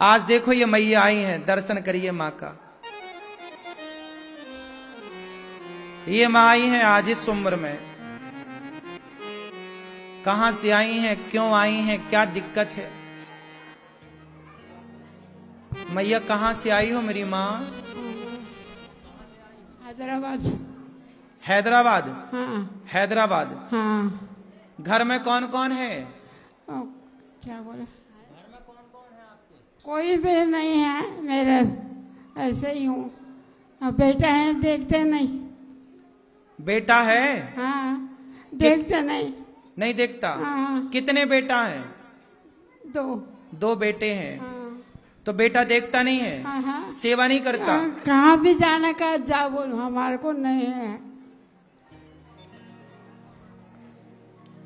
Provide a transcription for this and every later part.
आज देखो ये मैया आई हैं, दर्शन करिए माँ का। ये माँ आई हैं आज इस उम्र में। कहां से आई हैं, क्यों आई हैं, क्या दिक्कत है? मैया कहां से आई हो मेरी माँ? हैदराबाद। हैदराबाद? हाँ हैदराबाद। हाँ। घर में कौन कौन है? क्या बोले? घर में कौन कौन है आपके? कोई भी नहीं है, मेरे ऐसे ही हूँ। अब बेटा है, देखते नहीं। बेटा है? हाँ, देखते नहीं। नहीं देखता? हाँ। कितने बेटा हैं? दो। दो बेटे हैं। हाँ तो बेटा देखता नहीं है? हाँ हाँ। सेवा नहीं करता? कहाँ भी जाने का जा बोलो, हमारे को नहीं है।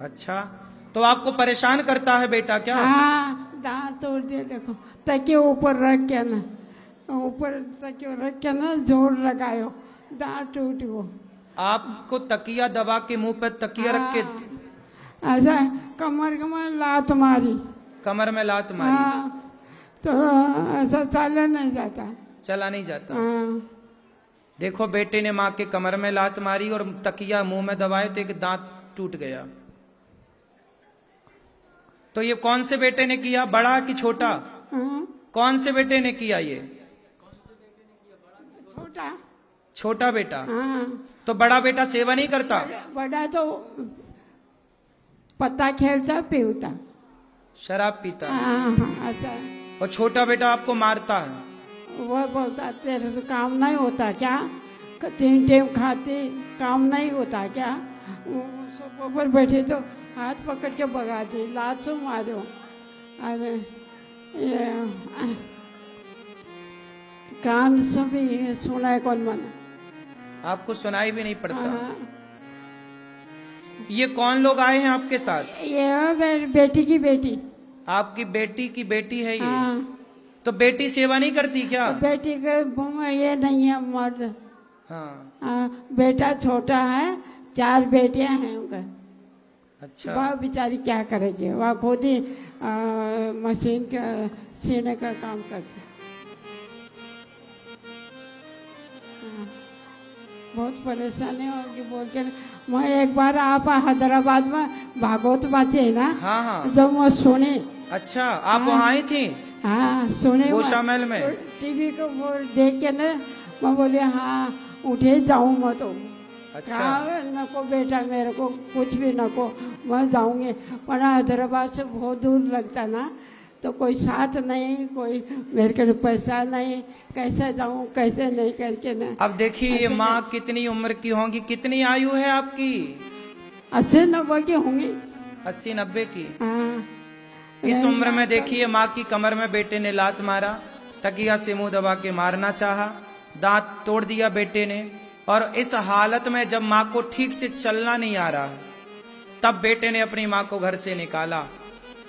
अच्छा, तो आपको परेशान करता है बेटा क्या? हाँ, दांत तोड़ दिए देखो। तकिए ऊपर रख के ना, ऊपर तकिए रख के ना जोर लगायो, दांत टूट गो। आपको तकिया दबा के मुंह पे तकिया रख के ऐसा कमर कमर लात मारी। कमर में लात मारी? हाँ, तो ऐसा चला नहीं जाता। चला नहीं जाता? हाँ। देखो बेटे ने माँ के कमर में लात मारी और तकिया मुंह में दबाए तो एक दांत टूट गया। तो ये कौन से बेटे ने किया, बड़ा कि छोटा? हाँ। कौन से बेटे ने किया ये? छोटा। छोटा बेटा? हाँ। तो बड़ा बेटा सेवा नहीं करता? बड़ा तो पत्ता खेलता पीता। शराब पीता? हाँ हाँ, अच्छा। और छोटा बेटा आपको मारता है? वो बोलता तेरे से काम नहीं होता क्या? 3 टाइम खाते, काम नहीं होता क्या? वो सोफे पर बैठे तो हाथ पकड़ के भगा दी, लात से मारो। अरे ये कान से भी सुना कौन मना? आपको सुनाई भी नहीं पड़ता? हाँ। ये कौन लोग आए हैं आपके साथ? ये मेरी बेटी की बेटी। आपकी बेटी की बेटी है ये? हाँ। तो बेटी सेवा नहीं करती क्या? बेटी के मुंह में ये नहीं है मर्द। हाँ। हाँ, बेटा छोटा है, 4 बेटियां हैं उनका। अच्छा। वह बेचारी क्या करेगी, वह खुद ही मशीन का सीने का काम करती। हाँ, बहुत परेशानी होगी बोल के। मैं एक बार आप हैदराबाद में भागवत बाजी है ना? हाँ हाँ। जब मैं सुनी। अच्छा, आप हाँ। वहाँ आई थी? हाँ, सुने गोशामहल में? टीवी को वो देख के ना मैं बोले हाँ उठे जाऊँ मैं तो। अच्छा। नको बेटा, मेरे को कुछ भी नको, मैं जाऊंगी। पर हैदराबाद से बहुत दूर लगता ना, तो कोई साथ नहीं, कोई मेरे के पैसा नहीं, कैसे जाऊं कैसे नहीं करके ना। अब देखिए ये माँ कितनी उम्र की होंगी, कितनी आयु है आपकी? 80-90 की होंगी। 80-90 की? हाँ। इस उम्र में देखिए माँ की कमर में बेटे ने लात मारा, तकिया से मुंह दबा के मारना चाहा, दांत तोड़ दिया बेटे ने। और इस हालत में जब माँ को ठीक से चलना नहीं आ रहा, तब बेटे ने अपनी माँ को घर से निकाला।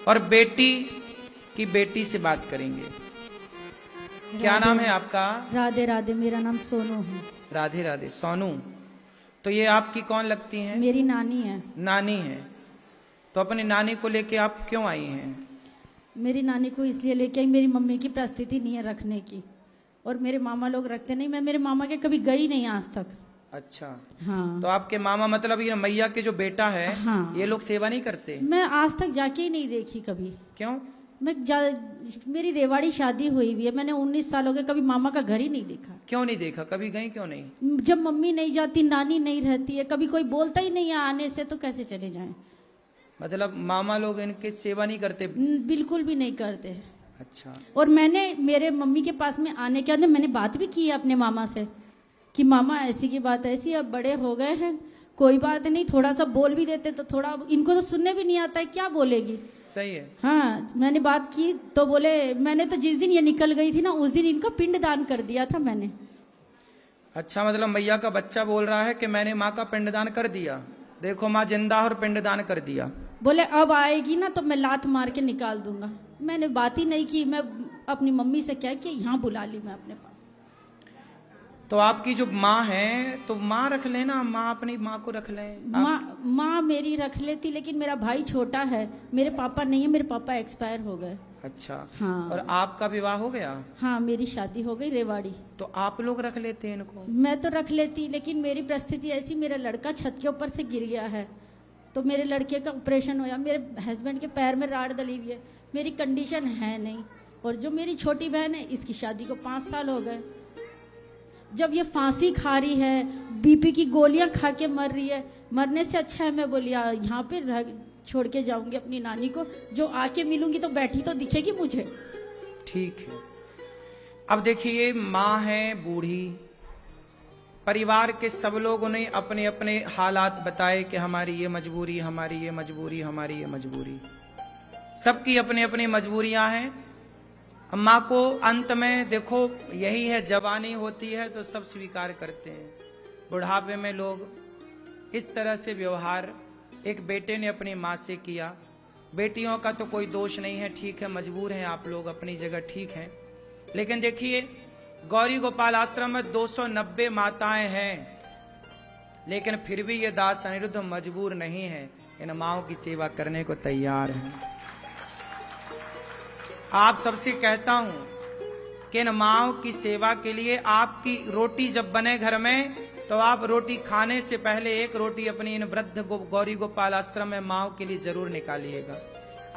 और बेटी की बेटी से बात करेंगे। क्या नाम है आपका? राधे राधे, मेरा नाम सोनू है। राधे राधे। सोनू, तो ये आपकी कौन लगती हैं? मेरी नानी है। नानी है। तो अपनी नानी को लेके आप क्यों आई हैं? मेरी नानी को इसलिए लेके आई, मेरी मम्मी की परिस्थिति नहीं है रखने की, और मेरे मामा लोग रखते नहीं। मैं मेरे मामा के कभी गई नहीं आज तक। अच्छा। हाँ। तो आपके मामा मतलब ये मैया के जो बेटा है, हाँ। ये लोग सेवा नहीं करते? मैं आज तक जाके ही नहीं देखी कभी। क्यों? मेरी रेवाड़ी शादी हुई हुई है, मैंने 19 साल हो गए, कभी मामा का घर ही नहीं देखा। क्यों नहीं देखा? कभी गई क्यों नहीं? जब मम्मी नहीं जाती, नानी नहीं रहती है, कभी कोई बोलता ही नहीं है आने से, तो कैसे चले जाएं? मतलब मामा लोग इनकी सेवा नहीं करते? बिल्कुल भी नहीं करते। अच्छा। और मैंने मेरे मम्मी के पास में आने के बाद मैंने बात भी की है अपने मामा से कि मामा ऐसी की बात ऐसी, अब बड़े हो गए हैं, कोई बात नहीं, थोड़ा सा बोल भी देते तो थोड़ा, इनको तो सुनने भी नहीं आता है, क्या बोलेगी। सही है। हाँ, मैंने बात की तो बोले, मैंने तो जिस दिन ये निकल गई थी ना, उस दिन इनका पिंड दान कर दिया था मैंने। अच्छा, मतलब मैया का बच्चा बोल रहा है कि मैंने माँ का पिंडदान कर दिया। देखो माँ जिंदा और पिंडदान कर दिया। बोले अब आएगी ना तो मैं लात मार के निकाल दूंगा। मैंने बात ही नहीं की, मैं अपनी मम्मी से क्या कि यहाँ बुला ली मैं अपने पास। तो आपकी जो माँ है, तो माँ रख लेना, माँ अपनी माँ को रख लें। माँ मेरी रख लेती, लेकिन मेरा भाई छोटा है, मेरे पापा नहीं है, मेरे पापा एक्सपायर हो गए। अच्छा। हाँ। और आपका विवाह हो गया? हाँ, मेरी शादी हो गई रेवाड़ी। तो आप लोग रख लेते हैं इनको? मैं तो रख लेती, लेकिन मेरी परिस्थिति ऐसी, मेरा लड़का छत के ऊपर से गिर गया है, तो मेरे लड़के का ऑपरेशन होया, मेरे हस्बैंड के पैर में राड़ डली हुई है, मेरी कंडीशन है नहीं। और जो मेरी छोटी बहन है, इसकी शादी को 5 साल हो गए। जब ये फांसी खा रही है, बीपी की गोलियां खा के मर रही है, मरने से अच्छा है मैं बोली यहाँ पे छोड़ के जाऊंगी अपनी नानी को, जो आके मिलूंगी तो बैठी तो दिखेगी मुझे। ठीक है। अब देखिए, माँ है बूढ़ी, परिवार के सब लोगों ने अपने अपने हालात बताए कि हमारी ये मजबूरी, हमारी ये मजबूरी, हमारी ये मजबूरी, सबकी अपनी अपनी मजबूरियां हैं। माँ को अंत में देखो, यही है, जवानी होती है तो सब स्वीकार करते हैं, बुढ़ापे में लोग इस तरह से व्यवहार एक बेटे ने अपनी माँ से किया। बेटियों का तो कोई दोष नहीं है, ठीक है, मजबूर हैं आप लोग, अपनी जगह ठीक है। लेकिन देखिए, गौरी गोपाल आश्रम में 290 माताएं हैं, लेकिन फिर भी ये दास अनिरुद्ध मजबूर नहीं है, इन माओं की सेवा करने को तैयार है। आप सबसे कहता हूं कि इन माओं की सेवा के लिए आपकी रोटी जब बने घर में, तो आप रोटी खाने से पहले एक रोटी अपनी इन वृद्ध गौरी गोपाल आश्रम में माओं के लिए जरूर निकालिएगा।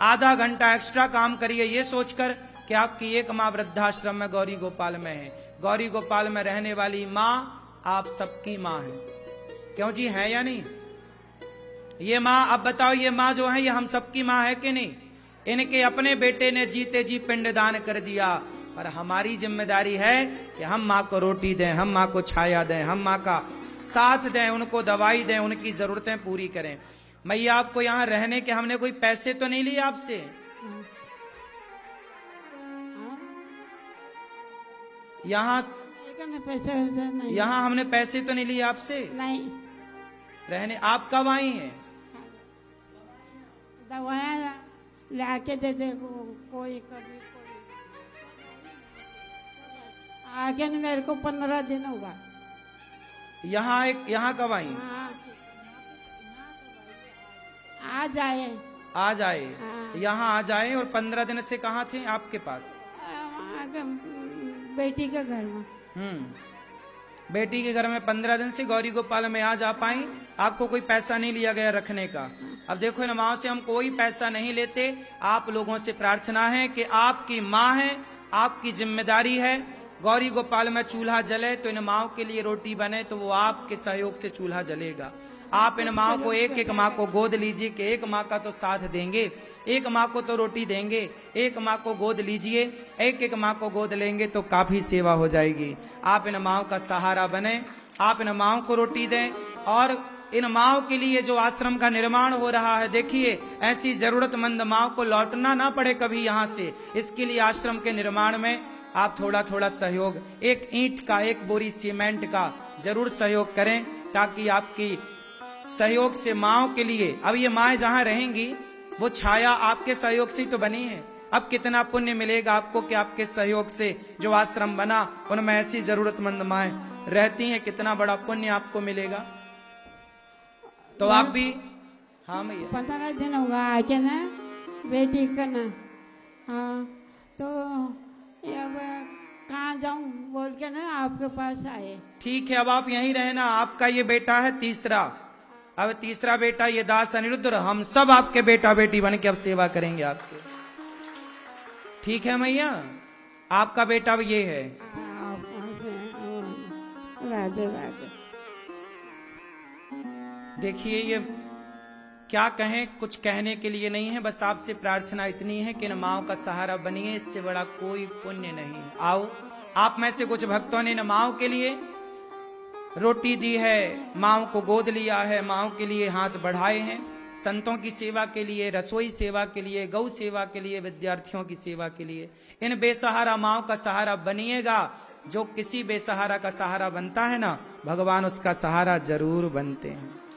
आधा घंटा एक्स्ट्रा काम करिए, ये सोचकर कि आपकी एक माँ वृद्धाश्रम में गौरी गोपाल में है। गौरी गोपाल में रहने वाली माँ आप सबकी माँ है, क्यों जी, है या नहीं? ये माँ, अब बताओ, ये माँ जो है ये हम सबकी माँ है कि नहीं? इनके अपने बेटे ने जीते जी पिंडदान कर दिया, पर हमारी जिम्मेदारी है कि हम माँ को रोटी दें, हम माँ को छाया दें, हम माँ का साथ दें, उनको दवाई दें, उनकी जरूरतें पूरी करें। मैया, आपको यहाँ रहने के हमने कोई पैसे तो नहीं लिए आपसे? यहाँ पैसे नहीं, यहाँ हमने पैसे तो नहीं लिए आपसे? नहीं। रहने आप कब आई हैं? दवाएं लाके दे दे कोई, कभी कोई आगे नहीं, मेरे को 15 दिन होगा। यहाँ कब आई? आ जाए, आ जाए, हाँ। यहाँ आ जाए। और 15 दिन से कहाँ थे आपके पास? बेटी के घर में। बेटी के घर में 15 दिन से गौरी गोपाल में आ जा पाई, आपको कोई पैसा नहीं लिया गया रखने का। अब देखो, इन माँ से हम कोई पैसा नहीं लेते, आप लोगों से प्रार्थना है कि आपकी माँ है, आपकी जिम्मेदारी है, गौरी गोपाल में चूल्हा जले तो इन माँ के लिए रोटी बने, तो वो आपके सहयोग से चूल्हा जलेगा। आप इन माँ को, एक एक माँ को गोद लीजिए कि एक माँ का तो साथ देंगे, एक माँ को तो रोटी देंगे, एक माँ को गोद लीजिए, एक एक माँ को गोद लेंगे तो काफी सेवा हो जाएगी। आप इन माँ का सहारा बने, आप इन माँ को रोटी दें। और इन माँ के लिए जो आश्रम का निर्माण हो रहा है, देखिए, ऐसी जरूरतमंद माँ को लौटना ना पड़े कभी यहाँ से, इसके लिए आश्रम के निर्माण में आप थोड़ा थोड़ा सहयोग, एक ईंट का, एक बोरी सीमेंट का जरूर सहयोग करें, ताकि आपकी सहयोग से माओ के लिए, अब ये माएँ जहां रहेंगी वो छाया आपके सहयोग से ही तो बनी है। अब कितना पुण्य मिलेगा आपको कि आपके सहयोग से जो आश्रम बना उनमें ऐसी जरूरतमंद माएँ रहती हैं, कितना बड़ा पुण्य आपको मिलेगा। तो आप भी, हाँ भैया, 15 दिन होगा आके ना बेटी का ना। हाँ, तो अब कहाँ जाऊँ बोल के ना आपके पास आए। ठीक है, अब आप यहीं रहना। आपका ये बेटा है तीसरा, अब तीसरा बेटा ये दास अनिरुद्ध, हम सब आपके बेटा बेटी बन के अब सेवा करेंगे आपके। ठीक है मैया, आपका बेटा अब ये है। राधे राधे। देखिए, ये क्या कहें, कुछ कहने के लिए नहीं है, बस आपसे प्रार्थना इतनी है कि इन माओ का सहारा बनिए, इससे बड़ा कोई पुण्य नहीं है। आओ, आप में से कुछ भक्तों ने इन माओ के लिए रोटी दी है, माओ को गोद लिया है, माओ के लिए हाथ बढ़ाए हैं, संतों की सेवा के लिए, रसोई सेवा के लिए, गौ सेवा के लिए, विद्यार्थियों की सेवा के लिए। इन बेसहारा माओ का सहारा बनिएगा। जो किसी बेसहारा का सहारा बनता है ना, भगवान उसका सहारा जरूर बनते हैं।